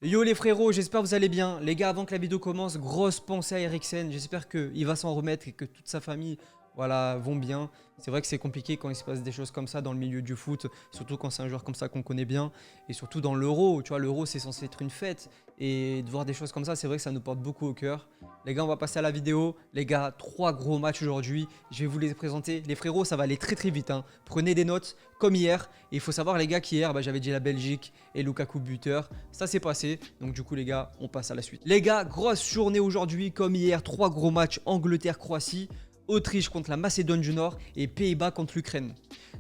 Yo les frérots, j'espère que vous allez bien. Les gars, avant que la vidéo commence, grosse pensée à Eriksen. J'espère qu'il va s'en remettre et que toute sa famille vont bien. C'est vrai que c'est compliqué quand il se passe des choses comme ça dans le milieu du foot, surtout quand c'est un joueur comme ça qu'on connaît bien. Et surtout dans l'Euro, tu vois, l'Euro c'est censé être une fête. Et de voir des choses comme ça, c'est vrai que ça nous porte beaucoup au cœur. Les gars, on va passer à la vidéo. Les gars, 3 gros matchs aujourd'hui. Je vais vous les présenter. Les frérots, ça va aller très très vite, hein. Prenez des notes comme hier. Et il faut savoir les gars qu'hier, j'avais dit la Belgique et Lukaku buteur. Ça s'est passé. Donc du coup les gars, on passe à la suite. Les gars, grosse journée aujourd'hui comme hier. 3 gros matchs Angleterre-Croatie. Autriche contre la Macédoine du Nord et Pays-Bas contre l'Ukraine.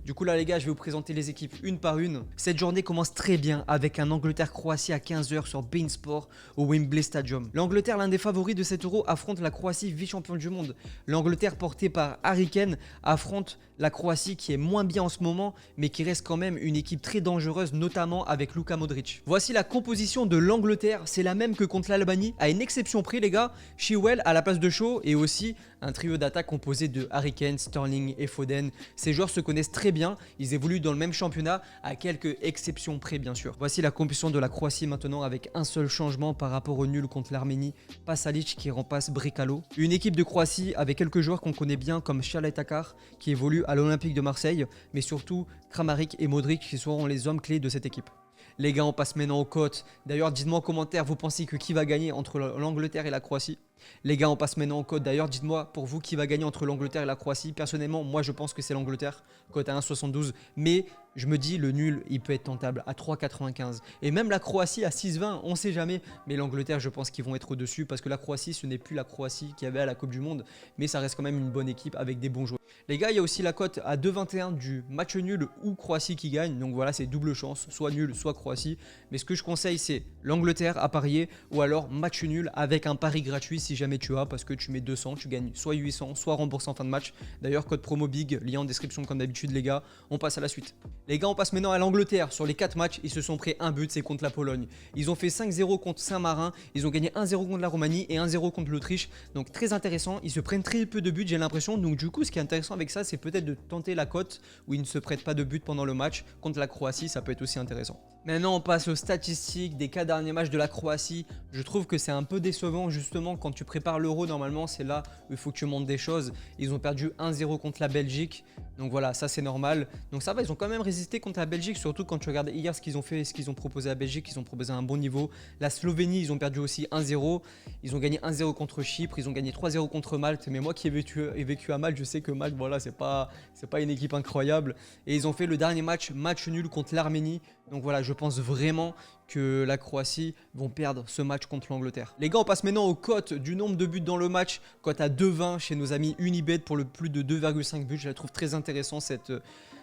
Du coup là les gars, je vais vous présenter les équipes une par une. Cette journée commence très bien avec un Angleterre-Croatie à 15 h sur beIN Sport au Wembley Stadium. L'Angleterre, l'un des favoris de cet Euro, affronte la Croatie, vice-champion du monde. L'Angleterre, portée par Harry Kane, affronte la Croatie qui est moins bien en ce moment, mais qui reste quand même une équipe très dangereuse, notamment avec Luka Modric. Voici la composition de l'Angleterre, c'est la même que contre l'Albanie, à une exception près les gars, Chilwell à la place de Shaw et aussi un trio d'attaque composé de Harry Kane, Sterling et Foden. Ces joueurs se connaissent très bien, ils évoluent dans le même championnat, à quelques exceptions près bien sûr. Voici la composition de la Croatie maintenant avec un seul changement par rapport au nul contre l'Arménie, Pasalic qui remplace Brekalo. Une équipe de Croatie avec quelques joueurs qu'on connaît bien comme Charles Takar qui évolue à l'Olympique de Marseille, mais surtout Kramaric et Modric qui seront les hommes clés de cette équipe. Les gars, on passe maintenant aux cotes. D'ailleurs, dites-moi en commentaire, vous pensez que qui va gagner entre l'Angleterre et la Croatie? Les gars, on passe maintenant aux cotes. D'ailleurs, dites-moi pour vous qui va gagner entre l'Angleterre et la Croatie. Personnellement, moi je pense que c'est l'Angleterre, cote à 1,72. Mais je me dis, le nul, il peut être tentable à 3,95. Et même la Croatie à 6,20, on sait jamais. Mais l'Angleterre, je pense qu'ils vont être au-dessus parce que la Croatie, ce n'est plus la Croatie qu'il y avait à la Coupe du Monde. Mais ça reste quand même une bonne équipe avec des bons joueurs. Les gars, il y a aussi la cote à 2,21 du match nul ou Croatie qui gagne. Donc voilà, c'est double chance, soit nul, soit Croatie. Mais ce que je conseille, c'est l'Angleterre à parier ou alors match nul avec un pari gratuit si jamais tu as, parce que tu mets 200, tu gagnes soit 800, soit remboursé en fin de match. D'ailleurs, code promo BIG, lien en description comme d'habitude les gars. On passe à la suite. Les gars, on passe maintenant à l'Angleterre. Sur les 4 matchs, ils se sont pris un but, c'est contre la Pologne. Ils ont fait 5-0 contre Saint-Marin, ils ont gagné 1-0 contre la Roumanie et 1-0 contre l'Autriche. Donc très intéressant, ils se prennent très peu de buts, j'ai l'impression. Donc du coup, ce qui est intéressant avec ça, c'est peut-être de tenter la cote où ils ne se prêtent pas de but pendant le match. Contre la Croatie, ça peut être aussi intéressant. Maintenant, on passe aux statistiques des 4 derniers matchs de la Croatie. Je trouve que c'est un peu décevant justement quand tu prépares l'Euro. Normalement, c'est là où il faut que tu montes des choses. Ils ont perdu 1-0 contre la Belgique. Donc voilà, ça c'est normal. Donc ça va, ils ont quand même résisté contre la Belgique, surtout quand tu regardes hier ce qu'ils ont fait et ce qu'ils ont proposé à la Belgique. Ils ont proposé un bon niveau. La Slovénie, ils ont perdu aussi 1-0. Ils ont gagné 1-0 contre Chypre. Ils ont gagné 3-0 contre Malte. Mais moi qui ai vécu à Malte, je sais que Malte, voilà, c'est pas une équipe incroyable. Et ils ont fait le dernier match nul contre l'Arménie. Donc voilà, je pense vraiment que la Croatie vont perdre ce match contre l'Angleterre. Les gars, on passe maintenant aux cotes du nombre de buts dans le match. Cote à 2,20 chez nos amis Unibet pour le plus de 2,5 buts. Je la trouve très intéressante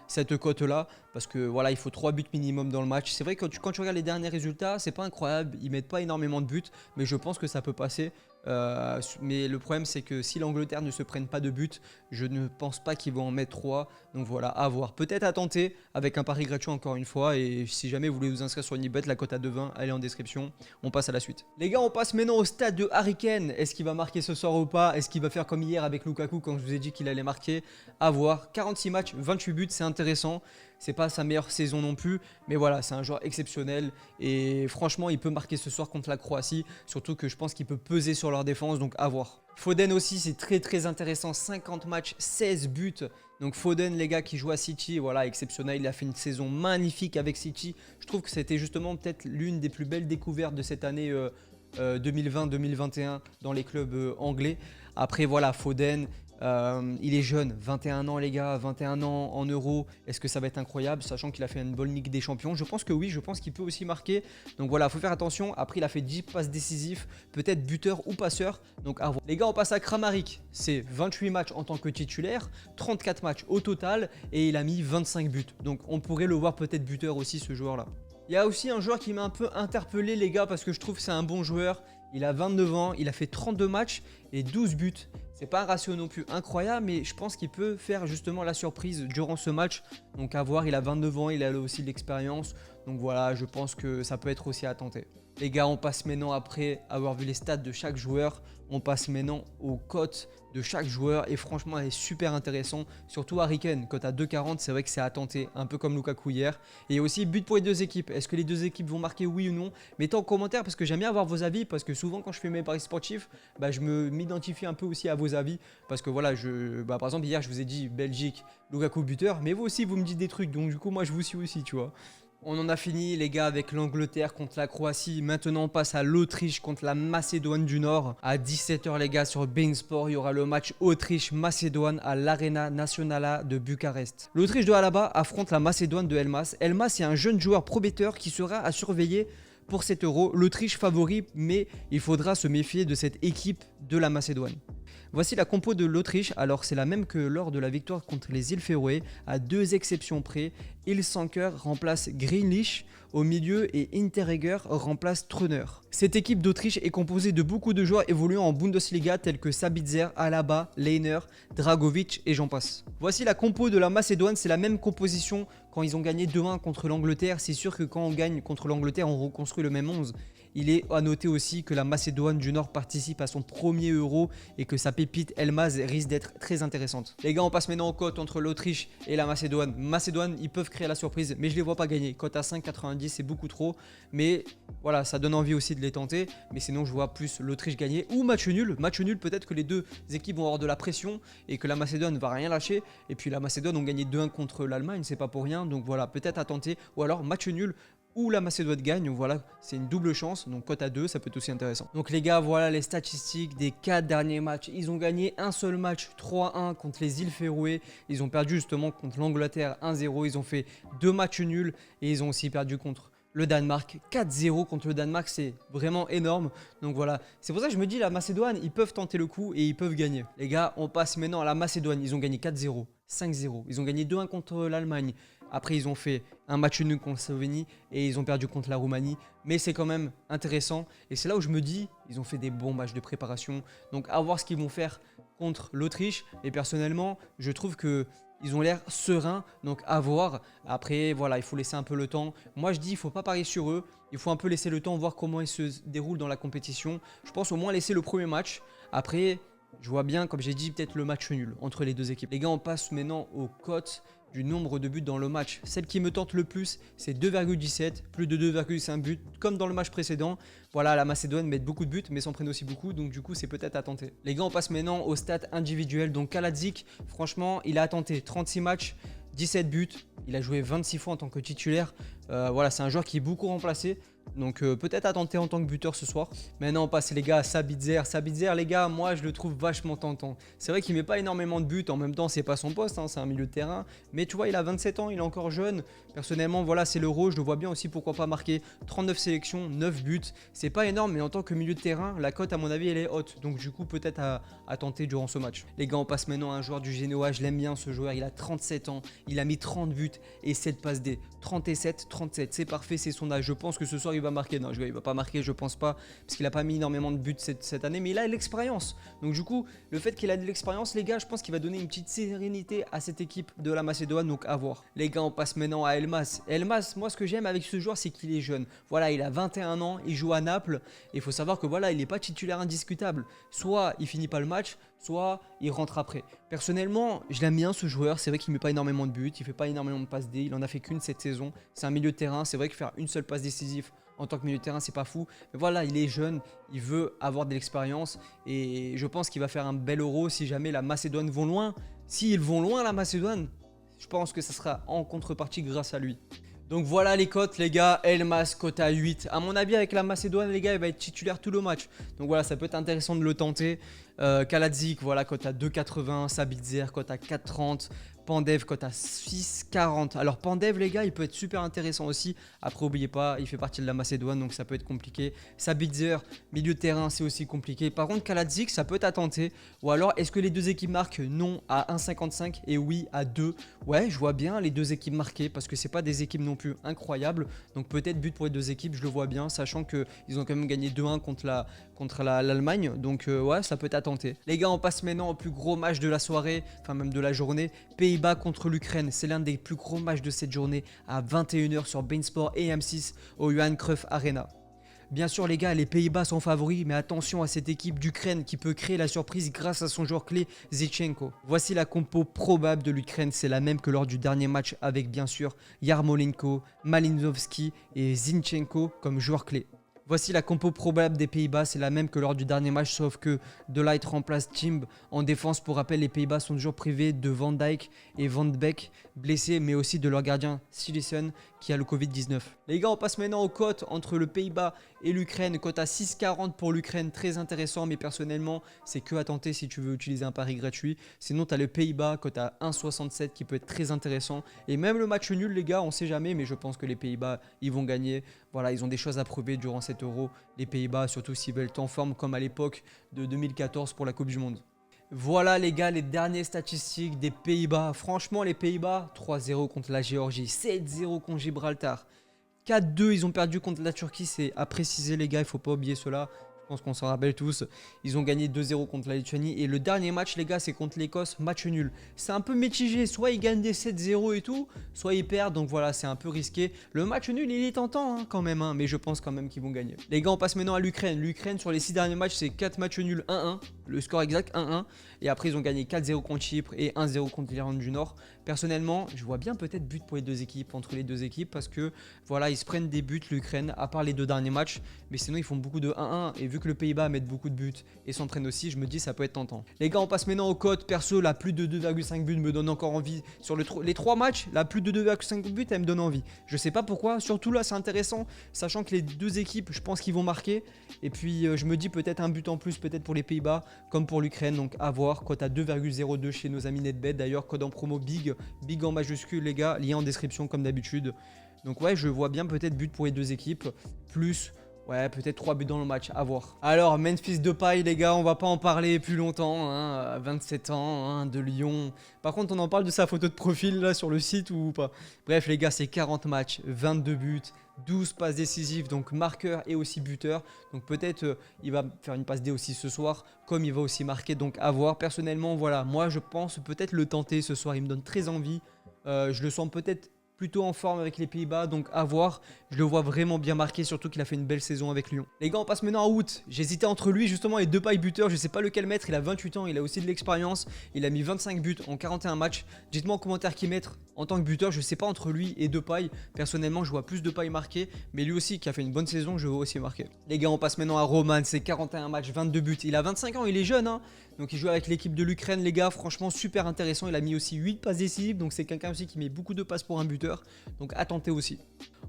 cette cote là parce que voilà, il faut 3 buts minimum dans le match. C'est vrai que quand tu regardes les derniers résultats, c'est pas incroyable, ils mettent pas énormément de buts, mais je pense que ça peut passer. Mais le problème c'est que si l'Angleterre ne se prenne pas de buts, je ne pense pas qu'ils vont en mettre 3. Donc voilà, à voir. Peut-être à tenter avec un pari gratuit encore une fois. Et si jamais vous voulez vous inscrire sur Unibet, la cote à 2,20, elle est en description. On passe à la suite. Les gars, on passe maintenant au stade de Harry Kane. Est-ce qu'il va marquer ce soir ou pas? Est-ce qu'il va faire comme hier avec Lukaku quand je vous ai dit qu'il allait marquer? À voir. 46 matchs, 28 buts, c'est intéressant. C'est pas sa meilleure saison non plus, mais voilà, c'est un joueur exceptionnel et franchement, il peut marquer ce soir contre la Croatie, surtout que je pense qu'il peut peser sur leur défense, donc à voir. Foden aussi, c'est très intéressant, 50 matchs, 16 buts. Donc Foden, les gars, qui joue à City, voilà, exceptionnel, il a fait une saison magnifique avec City. Je trouve que c'était justement peut-être l'une des plus belles découvertes de cette année 2020-2021 dans les clubs anglais. Après, voilà, Foden, il est jeune, 21 ans les gars, 21 ans en Euro. Est-ce que ça va être incroyable, sachant qu'il a fait une bonne Ligue des Champions? Je pense que oui, je pense qu'il peut aussi marquer. Donc voilà, il faut faire attention. Après, il a fait 10 passes décisives, peut-être buteur ou passeur. Donc à voir. Les gars, on passe à Kramaric. C'est 28 matchs en tant que titulaire, 34 matchs au total et il a mis 25 buts. Donc on pourrait le voir peut-être buteur aussi, ce joueur-là. Il y a aussi un joueur qui m'a un peu interpellé les gars parce que je trouve que c'est un bon joueur. Il a 29 ans, il a fait 32 matchs et 12 buts. C'est pas un ratio non plus incroyable, mais je pense qu'il peut faire justement la surprise durant ce match. Donc à voir, il a 29 ans, il a aussi de l'expérience. Donc voilà, je pense que ça peut être aussi à tenter. Les gars, on passe maintenant, après avoir vu les stats de chaque joueur, on passe maintenant aux cotes de chaque joueur. Et franchement, elle est super intéressant. Surtout Harry Kane, cote à 2,40, c'est vrai que c'est à tenter, un peu comme Lukaku hier. Et aussi, but pour les deux équipes. Est-ce que les deux équipes vont marquer, oui ou non? Mettez en commentaire parce que j'aime bien avoir vos avis. Parce que souvent, quand je fais mes paris sportifs, je m'identifie un peu aussi à vos avis. Parce que voilà, par exemple, hier, je vous ai dit Belgique, Lukaku buteur. Mais vous aussi, vous me dites des trucs. Donc du coup, moi, je vous suis aussi, tu vois. On en a fini les gars avec l'Angleterre contre la Croatie. Maintenant on passe à l'Autriche contre la Macédoine du Nord. À 17 h les gars sur beIN Sport, il y aura le match Autriche-Macédoine à l'Arena Națională de Bucarest. L'Autriche de Alaba affronte la Macédoine de Elmas. Elmas est un jeune joueur prometteur qui sera à surveiller pour cet Euro. L'Autriche favori, mais il faudra se méfier de cette équipe de la Macédoine. Voici la compo de l'Autriche. Alors c'est la même que lors de la victoire contre les îles Féroé, à 2 exceptions près. Ilsanker remplace Greenlich au milieu et Hinteregger remplace Trauner. Cette équipe d'Autriche est composée de beaucoup de joueurs évoluant en Bundesliga tels que Sabitzer, Alaba, Leiner, Dragovic et j'en passe. Voici la compo de la Macédoine, c'est la même composition quand ils ont gagné 2-1 contre l'Angleterre. C'est sûr que quand on gagne contre l'Angleterre, on reconstruit le même 11. Il est à noter aussi que la Macédoine du Nord participe à son premier Euro et que sa pépite Elmas risque d'être très intéressante. Les gars, on passe maintenant aux cotes entre l'Autriche et la Macédoine. Macédoine, ils peuvent créer la surprise, mais je les vois pas gagner. Cote à 5,90, c'est beaucoup trop. Mais voilà, ça donne envie aussi de les tenter. Mais sinon, je vois plus l'Autriche gagner ou match nul. Match nul, peut-être que les deux équipes vont avoir de la pression et que la Macédoine va rien lâcher. Et puis la Macédoine ont gagné 2-1 contre l'Allemagne, c'est pas pour rien. Donc voilà, peut-être à tenter. Ou alors match nul ou la Macédoine gagne, donc voilà, c'est une double chance, donc cote à 2, ça peut être aussi intéressant. Donc les gars, voilà les statistiques des 4 derniers matchs. Ils ont gagné un seul match 3-1 contre les îles Féroé, ils ont perdu justement contre l'Angleterre 1-0, ils ont fait 2 matchs nuls et ils ont aussi perdu contre le Danemark 4-0 contre le Danemark, c'est vraiment énorme. Donc voilà, c'est pour ça que je me dis la Macédoine, ils peuvent tenter le coup et ils peuvent gagner. Les gars, on passe maintenant à la Macédoine, ils ont gagné 4-0, 5-0, ils ont gagné 2-1 contre l'Allemagne. Après, ils ont fait un match nul contre la Slovénie et ils ont perdu contre la Roumanie. Mais c'est quand même intéressant. Et c'est là où je me dis, ils ont fait des bons matchs de préparation. Donc, à voir ce qu'ils vont faire contre l'Autriche. Et personnellement, je trouve qu'ils ont l'air sereins. Donc, à voir. Après, voilà, il faut laisser un peu le temps. Moi, je dis, il ne faut pas parier sur eux. Il faut un peu laisser le temps, voir comment ils se déroulent dans la compétition. Je pense au moins laisser le premier match. Après, je vois bien, comme j'ai dit, peut-être le match nul entre les deux équipes. Les gars, on passe maintenant aux cotes du nombre de buts dans le match. Celle qui me tente le plus, c'est 2,17, plus de 2,5 buts, comme dans le match précédent. Voilà, la Macédoine met beaucoup de buts, mais s'en prennent aussi beaucoup, donc du coup, c'est peut-être à tenter. Les gars, on passe maintenant aux stats individuels. Donc Kaladzic, franchement, il a tenté 36 matchs, 17 buts, il a joué 26 fois en tant que titulaire. Voilà, c'est un joueur qui est beaucoup remplacé. Donc peut-être à tenter en tant que buteur ce soir. Maintenant on passe les gars à Sabitzer. Sabitzer les gars, moi je le trouve vachement tentant. C'est vrai qu'il met pas énormément de buts, en même temps c'est pas son poste, hein, c'est un milieu de terrain. Mais tu vois il a 27 ans, il est encore jeune. Personnellement voilà c'est l'Euro, je le vois bien aussi pourquoi pas marquer 39 sélections, 9 buts. C'est pas énorme mais en tant que milieu de terrain, la cote à mon avis elle est haute. Donc du coup peut-être à tenter durant ce match. Les gars on passe maintenant à un joueur du Genoa, je l'aime bien ce joueur, il a 37 ans, il a mis 30 buts et 7 passes D. 37, c'est parfait, c'est son âge. Je pense que ce soir il va marquer. Non, il va pas marquer, je pense pas, parce qu'il a pas mis énormément de buts cette année, mais il a l'expérience. Donc du coup, le fait qu'il a de l'expérience, les gars, je pense qu'il va donner une petite sérénité à cette équipe de la Macédoine, donc à voir. Les gars, on passe maintenant à Elmas. Elmas, moi ce que j'aime avec ce joueur, c'est qu'il est jeune. Voilà, il a 21 ans, il joue à Naples, et il faut savoir que voilà, il n'est pas titulaire indiscutable. Soit il finit pas le match, soit il rentre après. Personnellement, je l'aime bien ce joueur, c'est vrai qu'il met pas énormément de buts, il fait pas énormément de passes D, il en a fait qu'une cette saison. C'est un milieu de terrain, c'est vrai que faire une seule passe décisive en tant que milieu de terrain, c'est pas fou. Mais voilà, il est jeune, il veut avoir de l'expérience et je pense qu'il va faire un bel Euro si jamais la Macédoine vont loin. S'ils vont loin la Macédoine, je pense que ça sera en contrepartie grâce à lui. Donc voilà les cotes les gars, Elmas cote à 8. À mon avis avec la Macédoine les gars il va être titulaire tout le match. Donc voilà ça peut être intéressant de le tenter. Kaladzic voilà cote à 2,80, Sabitzer cote à 4,30. Pandev cote à 6,40. Alors Pandev les gars il peut être super intéressant aussi. Après n'oubliez pas il fait partie de la Macédoine donc ça peut être compliqué. Sabitzer milieu de terrain c'est aussi compliqué. Par contre Kaladzic ça peut être à tenter. Ou alors est-ce que les deux équipes marquent? Non à 1,55 et oui à 2. Ouais je vois bien les deux équipes marquer parce que c'est pas des équipes non plus incroyables. Donc peut-être but pour les deux équipes je le vois bien sachant qu'ils ont quand même gagné 2-1 contre contre l'Allemagne. Donc ouais, ça peut être à tenter. Les gars, on passe maintenant au plus gros match de la soirée, enfin même de la journée. Pays-Bas contre l'Ukraine. C'est l'un des plus gros matchs de cette journée à 21 h sur beIN Sport et M6 au Johan Cruyff Arena. Bien sûr les gars, les Pays-Bas sont favoris, mais attention à cette équipe d'Ukraine qui peut créer la surprise grâce à son joueur clé Zinchenko. Voici la compo probable de l'Ukraine, c'est la même que lors du dernier match avec bien sûr Yarmolenko, Malinowski et Zinchenko comme joueurs clés. Voici la compo probable des Pays-Bas, c'est la même que lors du dernier match, sauf que De Ligt remplace Timb en défense. Pour rappel, les Pays-Bas sont toujours privés de Van Dijk et Van de Beek, blessés, mais aussi de leur gardien Cillessen qui a le Covid-19. Les gars, on passe maintenant aux cotes entre le Pays-Bas et l'Ukraine. Cote à 6,40 pour l'Ukraine, très intéressant, mais personnellement, c'est que à tenter si tu veux utiliser un pari gratuit. Sinon, tu as le Pays-Bas, cote à 1,67 qui peut être très intéressant. Et même le match nul, les gars, on sait jamais, mais je pense que les Pays-Bas, ils vont gagner. Voilà, ils ont des choses à prouver durant cet Euro. Les Pays-Bas, surtout s'ils veulent être en forme comme à l'époque de 2014 pour la Coupe du Monde. Voilà les gars, les dernières statistiques des Pays-Bas. Franchement, les Pays-Bas, 3-0 contre la Géorgie, 7-0 contre Gibraltar, 4-2, ils ont perdu contre la Turquie, c'est à préciser les gars, il ne faut pas oublier cela. Je pense qu'on s'en rappelle tous. Ils ont gagné 2-0 contre la Lituanie. Et le dernier match, les gars, c'est contre l'Écosse, match nul. C'est un peu mitigé. Soit ils gagnent des 7-0 et tout, soit ils perdent. Donc voilà, c'est un peu risqué. Le match nul, il est tentant quand même. Mais je pense quand même qu'ils vont gagner. Les gars, on passe maintenant à l'Ukraine. L'Ukraine, sur les 6 derniers matchs, c'est 4 matchs nuls 1-1. Le score exact 1-1. Et après, ils ont gagné 4-0 contre Chypre et 1-0 contre l'Irlande du Nord. Personnellement, je vois bien peut-être but pour les deux équipes, entre les deux équipes, parce que voilà, ils se prennent des buts, l'Ukraine, à part les 2 derniers matchs. Mais sinon, ils font beaucoup de 1-1. Et vu que le Pays-Bas met beaucoup de buts et s'entraîne aussi, je me dis ça peut être tentant. Les gars, on passe maintenant aux cotes. Perso, la plus de 2,5 buts me donne encore envie. Sur les 3 matchs, la plus de 2,5 buts, elle me donne envie. Je sais pas pourquoi. Surtout là, c'est intéressant, sachant que les deux équipes, je pense qu'ils vont marquer. Et puis, je me dis peut-être un but en plus, peut-être pour les Pays-Bas, comme pour l'Ukraine. Donc, à voir. Cote à 2,02 chez nos amis NetBet. D'ailleurs, code en promo BIG en majuscule, les gars. Lien en description, comme d'habitude. Donc, ouais, je vois bien peut-être but pour les deux équipes. Plus. Ouais, peut-être 3 buts dans le match, à voir. Alors, Memphis Depay, les gars, on va pas en parler plus longtemps. 27 ans, de Lyon. Par contre, on en parle de sa photo de profil là sur le site ou pas? Bref, les gars, c'est 40 matchs, 22 buts, 12 passes décisives, donc marqueur et aussi buteur. Donc peut-être il va faire une passe D aussi ce soir, comme il va aussi marquer, donc à voir. Personnellement, voilà, moi je pense peut-être le tenter ce soir, il me donne très envie. Je le sens peut-être plutôt en forme avec les Pays-Bas, donc à voir. Je le vois vraiment bien marqué, surtout qu'il a fait une belle saison avec Lyon. Les gars, on passe maintenant à août. J'hésitais entre lui justement et Depay buteur, je sais pas lequel mettre. Il a 28 ans, il a aussi de l'expérience. Il a mis 25 buts en 41 matchs. Dites-moi en commentaire qui mettre en tant que buteur. Je sais pas entre lui et Depay. Personnellement, je vois plus Depay marqué, mais lui aussi qui a fait une bonne saison, je vois aussi marqué. Les gars, on passe maintenant à Roman. C'est 41 matchs, 22 buts. Il a 25 ans, il est jeune, donc il joue avec l'équipe de l'Ukraine, les gars. Franchement, super intéressant. Il a mis aussi 8 passes décisives, donc c'est quelqu'un aussi qui met beaucoup de passes pour un buteur. Donc à tenter aussi.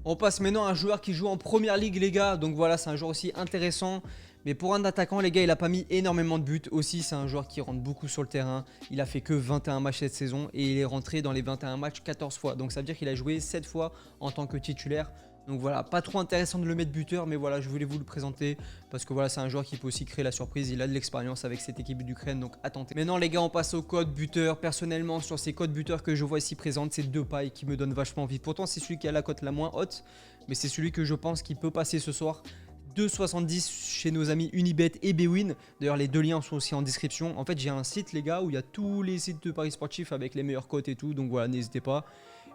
On passe maintenant à un joueur qui joue en première ligue, les gars. Donc voilà, c'est un joueur aussi intéressant. Mais pour un attaquant, les gars, il a pas mis énormément de buts. Aussi, c'est un joueur qui rentre beaucoup sur le terrain. Il a fait que 21 matchs cette saison et il est rentré dans les 21 matchs 14 fois. Donc ça veut dire qu'il a joué 7 fois en tant que titulaire. Donc voilà, pas trop intéressant de le mettre buteur, mais voilà, je voulais vous le présenter parce que voilà, c'est un joueur qui peut aussi créer la surprise. Il a de l'expérience avec cette équipe d'Ukraine, donc à tenter. Maintenant, les gars, on passe au code buteur. Personnellement, sur ces codes buteurs que je vois ici présentes, c'est Depay qui me donne vachement envie. Pourtant, c'est celui qui a la cote la moins haute, mais c'est celui que je pense qu'il peut passer ce soir. 2,70 chez nos amis Unibet et Bwin. D'ailleurs, les deux liens sont aussi en description. En fait, j'ai un site, les gars, où il y a tous les sites de paris sportifs avec les meilleures cotes et tout. Donc voilà, n'hésitez pas.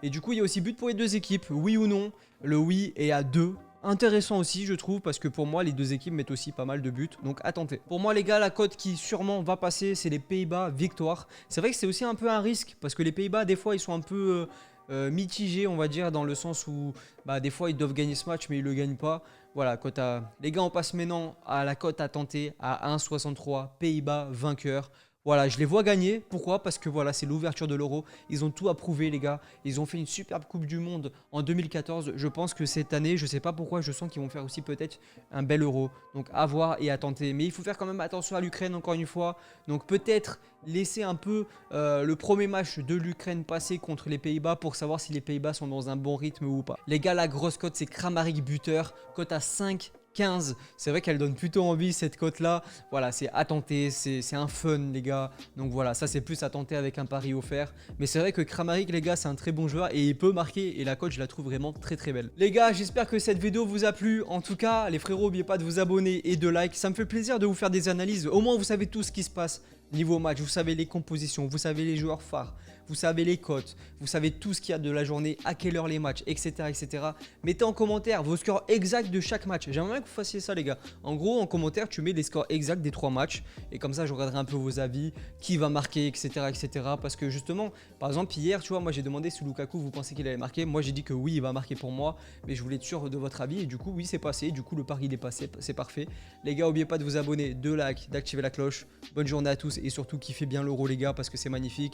Et du coup, il y a aussi but pour les deux équipes, oui ou non. Le oui est à 2. Intéressant aussi, je trouve, parce que pour moi, les deux équipes mettent aussi pas mal de buts. Donc à tenter. Pour moi, les gars, la cote qui sûrement va passer, c'est les Pays-Bas victoire. C'est vrai que c'est aussi un peu un risque, parce que les Pays-Bas, des fois, ils sont un peu mitigés, on va dire, dans le sens où des fois, ils doivent gagner ce match, mais ils le gagnent pas. Voilà, cote à... Les gars, on passe maintenant à la cote à tenter à 1,63. Pays-Bas vainqueur. Voilà, je les vois gagner. Pourquoi? Parce que voilà, c'est l'ouverture de l'Euro. Ils ont tout à prouver, les gars. Ils ont fait une superbe Coupe du Monde en 2014. Je pense que cette année, je sais pas pourquoi, je sens qu'ils vont faire aussi peut-être un bel Euro. Donc à voir et à tenter. Mais il faut faire quand même attention à l'Ukraine, encore une fois. Donc peut-être laisser un peu le premier match de l'Ukraine passer contre les Pays-Bas pour savoir si les Pays-Bas sont dans un bon rythme ou pas. Les gars, la grosse cote, c'est Kramaric buteur. Cote à 5,40. 15. C'est vrai qu'elle donne plutôt envie cette cote là. Voilà, c'est à tenter, c'est un fun les gars. Donc voilà, ça c'est plus à tenter avec un pari offert. Mais c'est vrai que Kramaric les gars, c'est un très bon joueur et il peut marquer et la cote je la trouve vraiment très très belle. Les gars, j'espère que cette vidéo vous a plu. En tout cas, les frérots, n'oubliez pas de vous abonner et de like. Ça me fait plaisir de vous faire des analyses. Au moins vous savez tout ce qui se passe niveau match, vous savez les compositions, vous savez les joueurs phares, vous savez les cotes, vous savez tout ce qu'il y a de la journée, à quelle heure les matchs, etc. etc. Mettez en commentaire vos scores exacts de chaque match. J'aimerais bien que vous fassiez ça les gars. En gros, en commentaire, tu mets les scores exacts des 3 matchs. Et comme ça, je regarderai un peu vos avis, qui va marquer, etc. etc. Parce que justement, par exemple, hier, tu vois, moi j'ai demandé si Lukaku, vous pensez qu'il allait marquer. Moi j'ai dit que oui, il va marquer pour moi. Mais je voulais être sûr de votre avis. Et du coup, oui, c'est passé. Du coup, le pari il est passé. C'est parfait. Les gars, n'oubliez pas de vous abonner, de like, d'activer la cloche. Bonne journée à tous et surtout kiffez bien l'euro les gars parce que c'est magnifique.